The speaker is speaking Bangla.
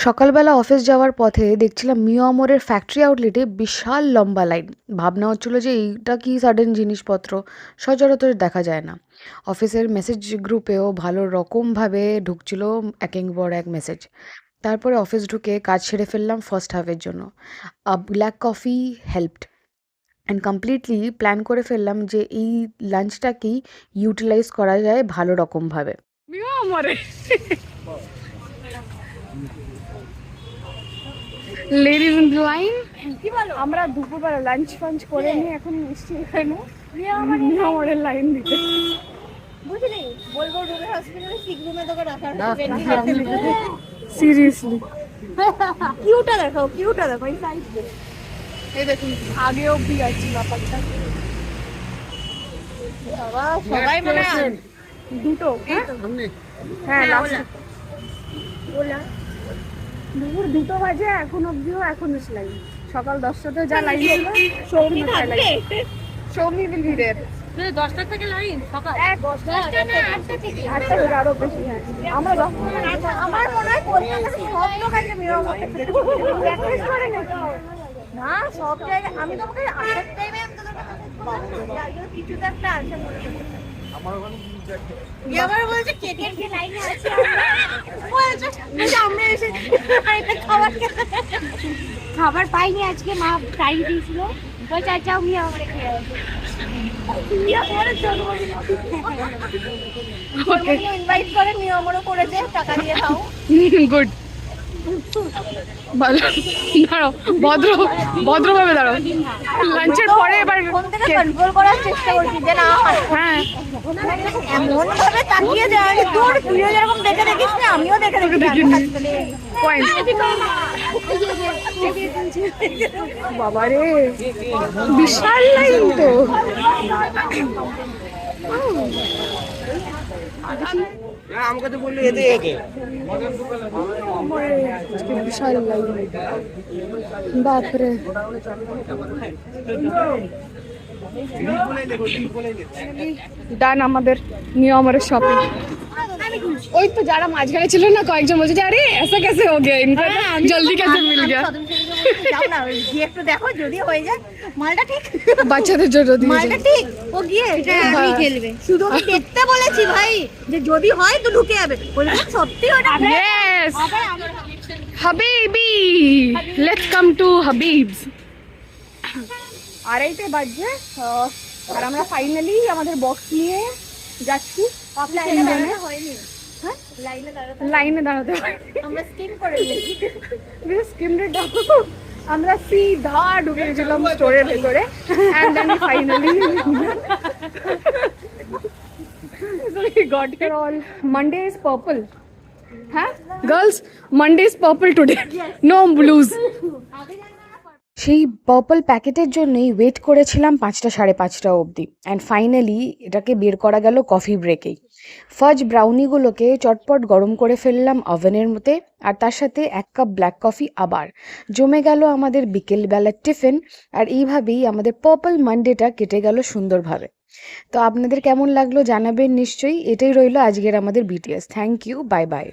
সকালবেলা অফিস যাওয়ার পথে দেখছিলাম মিয়ামরের ফ্যাক্টরি আউটলেটে বিশাল লম্বা লাইন। ভাবনা হচ্ছিল যে এইটা কি সাডেন জিনিসপত্র, সচরাচর দেখা যায় না। অফিসের মেসেজ গ্রুপেও ভালো রকমভাবে ঢুকছিল একের পর এক মেসেজ। তারপরে অফিস ঢুকে কাজ সেরে ফেললাম ফার্স্ট হাফের জন্য। Black coffee helped and completely plan করে ফেললাম যে এই লাঞ্চটাকেই ইউটিলাইজ করা যায় ভালো রকমভাবে। মিয়ামরে লেডিজ ইন লাইন, আমরা দুপুরবেলা লাঞ্চ ফাঞ্চ করে নিয়ে এখন মিষ্টি এখানে মিয়ামরের লাইন দিতে। বুঝলি বলবো রুমে হসপিটালে সিক রুমে তোকে রাখার সিরিয়াসলি কিউটা দেখো এই সাইড এই দেখুন আগে অব্দি যাচ্ছি ব্যাপারটা। বাবা সবাই মনে হয় দুটো হ্যাঁ লাস্ট দুপুর 2টো বাজে, এখন অব্দিও এখনো লাইন। সকাল 10টাতেও যা লাইন ছিল, সৌমি থাকবে, সৌমি will be there। 10টা থেকে লাইন সকাল 10টা না 8টা থেকে 8টা থেকে আরো বেশি। হ্যাঁ আমরা আমার মনে হয় কলকাতাতে সব লোক আছে মিয়ামরে প্র্যাকটিস করে না সব জায়গায়। আমি তোমাকে আসার টাইমে আমি তোদের কিছু তো একটা আছে আমার ওখানে এবার বলছে কেকের যে লাইনে আছে বলছে আমরা এসে খাবার পাইনি আজকে, মা ফ্রাই দিয়েছিল, বলছে আচ্ছা আমি আমারে খেয়ে ইনভাইট করে নিয়মরও করেছে, টাকা দিয়ে খাও। গুড, ভালো। দাঁড়াও, ভদ্রভাবে দাঁড়াও। লাঞ্চের পরে এবার ফোন থেকে কন্ট্রোল করার চেষ্টা করছি যে না হ্যাঁ এমন ভাবে তাকিয়ে যায় তোর, তুইও যেরকম দেখে দেখিস না আমিও দেখে দেখি। পয়েন্ট বাবারে, বিশাল লাইন তো। আমাকে তো বললো এতে একে বিশাল লাইন, বাপরে। ডান আমাদের নিয়মের শপিং। ওই তো যারা মাঝখানে ছিল না, কয়েকজন বলছে যে আরে ऐसा कैसे हो गया इनका, जल्दी कैसे मिल गया। যাও না গিয়ে একটু দেখো যদি হয়ে যায় মালটা ঠিক, বাচ্চাদের জন্য মালটা ঠিক ও গিয়ে আমি খেলবে। শুধু আমি দেখতে বলেছি ভাই যে যদি হয় তো ঢুকে যাবে, বললাম সত্যি ওটা Yes, হাবিবি, লেটস কাম টু হাবিবস। 2:30 বাজছে আর আমরা ফাইনালি আমাদের বক্স নিয়ে যাচ্ছি। হয়নি হ্যাঁ লাইনে দাঁড়াতে লাইনে দাঁড়াতে আমরা স্কিম করে নিয়েছি। আমরা সিধা ঢুকে গেছিলাম স্টোরের ভেতরে, and then finally we got it all. Monday is purple. Huh? Girls, Monday is purple today. No blues. সেই পার্পল প্যাকেটের জন্যই ওয়েট করেছিলাম 5টা 5:30 অবধি, অ্যান্ড ফাইনালি এটাকে বের করা গেল কফি ব্রেকেই। ফাজ ব্রাউনিগুলোকে চটপট গরম করে ফেললাম ওভেনের মধ্যে, আর তার সাথে 1 কাপ ব্ল্যাক কফি। আবার জমে গেল আমাদের বিকেলবেলার টিফিন, আর এইভাবেই আমাদের পার্পল মানডেটা কেটে গেল সুন্দরভাবে। তো আপনাদের কেমন লাগলো জানাবেন নিশ্চয়ই। এটাই রইল আজকের আমাদের BTS. Thank you, bye by.